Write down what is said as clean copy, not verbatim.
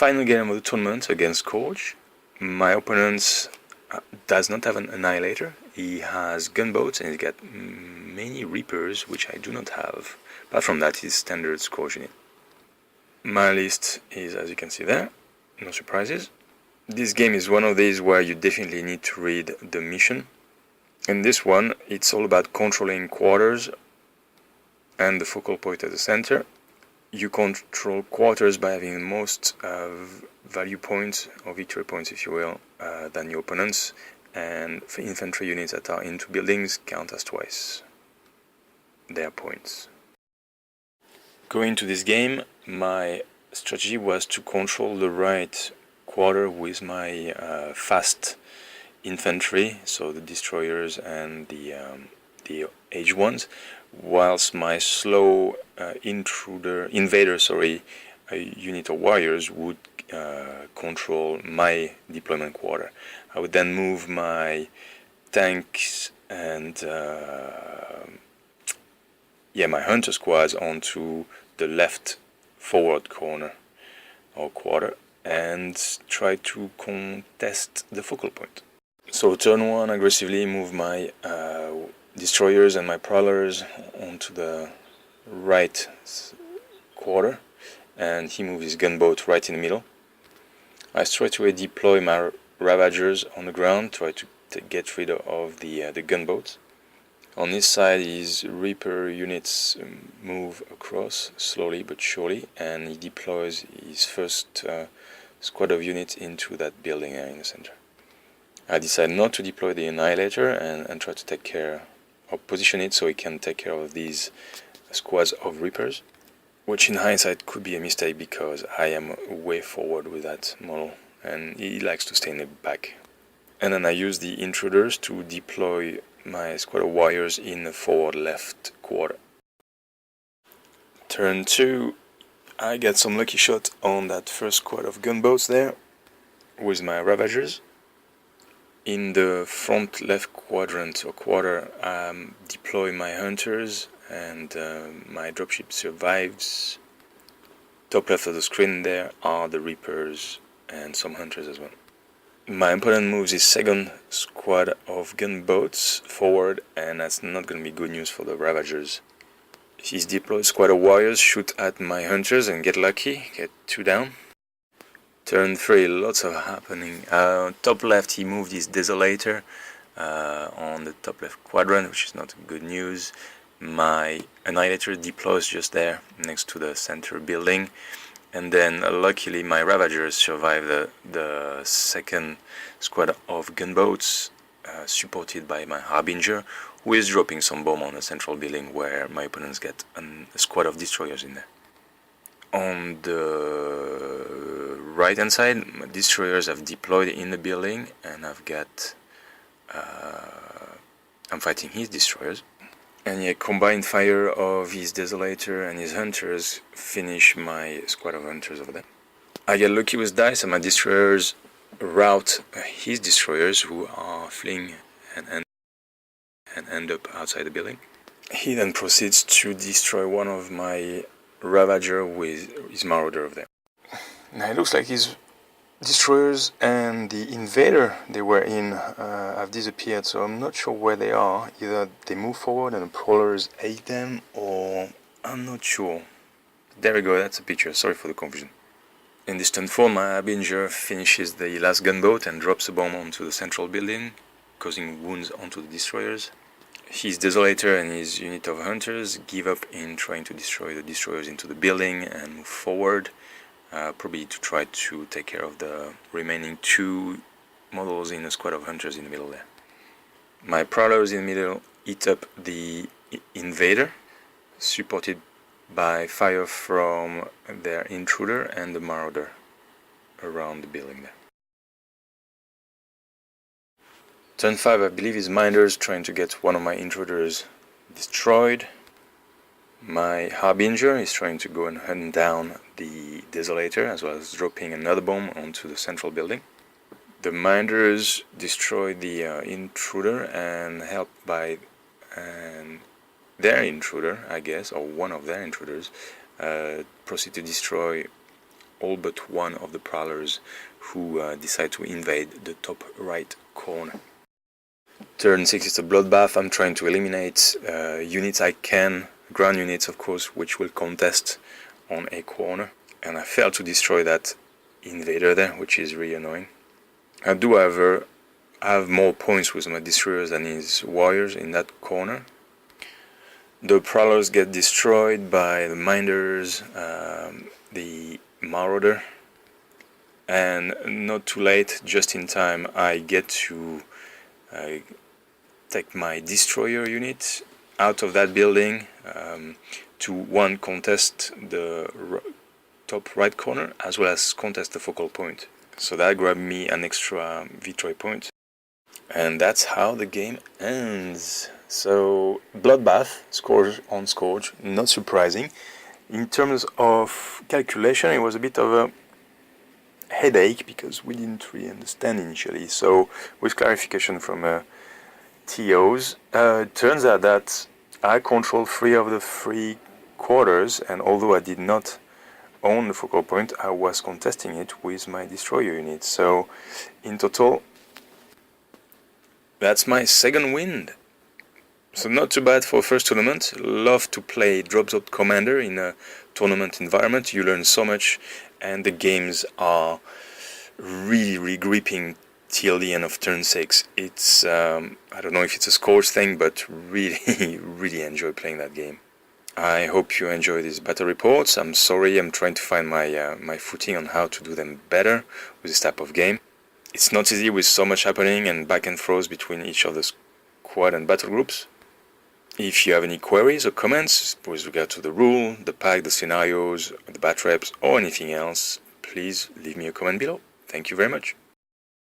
Final game of the tournament against Scourge. My opponent does not have an Annihilator. He has gunboats and he's got many Reapers, which I do not have. Apart from that, he's standard Scourge unit. My list is, as you can see there, no surprises. This game is one of these where you definitely need to read the mission. In this one, it's all about controlling quarters and the focal point at the center. You control quarters by having the most value points, or victory points if you will, than your opponents, and for infantry units that are into buildings count as twice their points. Going to this game, my strategy was to control the right quarter with my fast infantry, so the destroyers and the H1s, whilst my slow invader unit of warriors would control my deployment quarter. I would then move my tanks and my hunter squads onto the left forward corner or quarter and try to contest the focal point. So turn 1, aggressively move my destroyers and my prowlers onto the right quarter, and he moves his gunboat right in the middle. I try to deploy my ravagers on the ground, try to get rid of the gunboats. On this side, his Reaper units move across slowly but surely, and he deploys his first squad of units into that building in the center. I decide not to deploy the Annihilator and try to take care of position it so he can take care of these squads of Reapers, which in hindsight could be a mistake because I am way forward with that model and he likes to stay in the back. And then I use the intruders to deploy my squad of warriors in the forward left quarter. Turn 2, I get some lucky shot on that first squad of gunboats there with my ravagers. In the front left quadrant or quarter, deploy my hunters and my dropship survives. Top left of the screen there are the Reapers and some hunters as well. My opponent moves his second squad of gunboats forward, and that's not going to be good news for the Ravagers. His deployed squad of warriors shoot at my hunters and get lucky, get 2 down. Turn 3, lots of happening. Top left, he moved his Desolator on the top left quadrant, which is not good news. My Annihilator deploys just there next to the center building. And then luckily my Ravagers survive the second squad of gunboats, supported by my Harbinger, who is dropping some bomb on the central building where my opponents get a squad of destroyers in there. On the right hand side, my destroyers have deployed in the building and I've got I'm fighting his destroyers. And yeah, combined fire of his Desolator and his hunters finish my squad of hunters over there. I get lucky with dice and my destroyers rout his destroyers who are fleeing and end up outside the building. He then proceeds to destroy one of my Ravager with his Marauder over there. Now it looks like his destroyers and the invader they were in have disappeared, so I'm not sure where they are. Either they move forward and the prowlers ate them, or I'm not sure. There we go, that's a picture, sorry for the confusion. In this turn 4, my Harbinger finishes the last gunboat and drops a bomb onto the central building, causing wounds onto the destroyers. His Desolator and his unit of hunters give up in trying to destroy the destroyers into the building and move forward. Probably to try to take care of the remaining 2 models in a squad of hunters in the middle there. My prowlers in the middle eat up the invader, supported by fire from their intruder and the marauder around the building there. Turn 5, I believe, is Minders trying to get one of my intruders destroyed. My Harbinger is trying to go and hunt down the Desolator, as well as dropping another bomb onto the central building. The Minders destroy the intruder and helped by their intruder, I guess, or one of their intruders, proceed to destroy all but one of the prowlers who decide to invade the top right corner. Turn 6 is a bloodbath. I'm trying to eliminate units I can, ground units of course, which will contest on a corner. And I failed to destroy that invader there, which is really annoying. I do, however, have more points with my destroyers than his warriors in that corner. The prowlers get destroyed by the minders, the marauder, and not too late, just in time, I get to take my destroyer unit out of that building to one, contest the top right corner as well as contest the focal point. So that grabbed me an extra victory point. And that's how the game ends. So bloodbath, Scourge on Scourge, not surprising. In terms of calculation, it was a bit of a headache because we didn't really understand initially. So with clarification from TOs, it turns out that I control 3 of the 3 quarters, and although I did not own the focal point, I was contesting it with my destroyer unit. So in total, that's my second win. So not too bad for first tournament. Love to play Dropzone Commander in a tournament environment. You learn so much, and the games are really gripping till the end of turn 6. It's I don't know if it's a Scourge thing, but really enjoy playing that game. I hope you enjoy these battle reports. I'm sorry, I'm trying to find my footing on how to do them better with this type of game. It's not easy with so much happening and back and forth between each of the squad and battle groups. If you have any queries or comments with regard to the rule, the pack, the scenarios, the batreps, or anything else, please leave me a comment below. Thank you very much.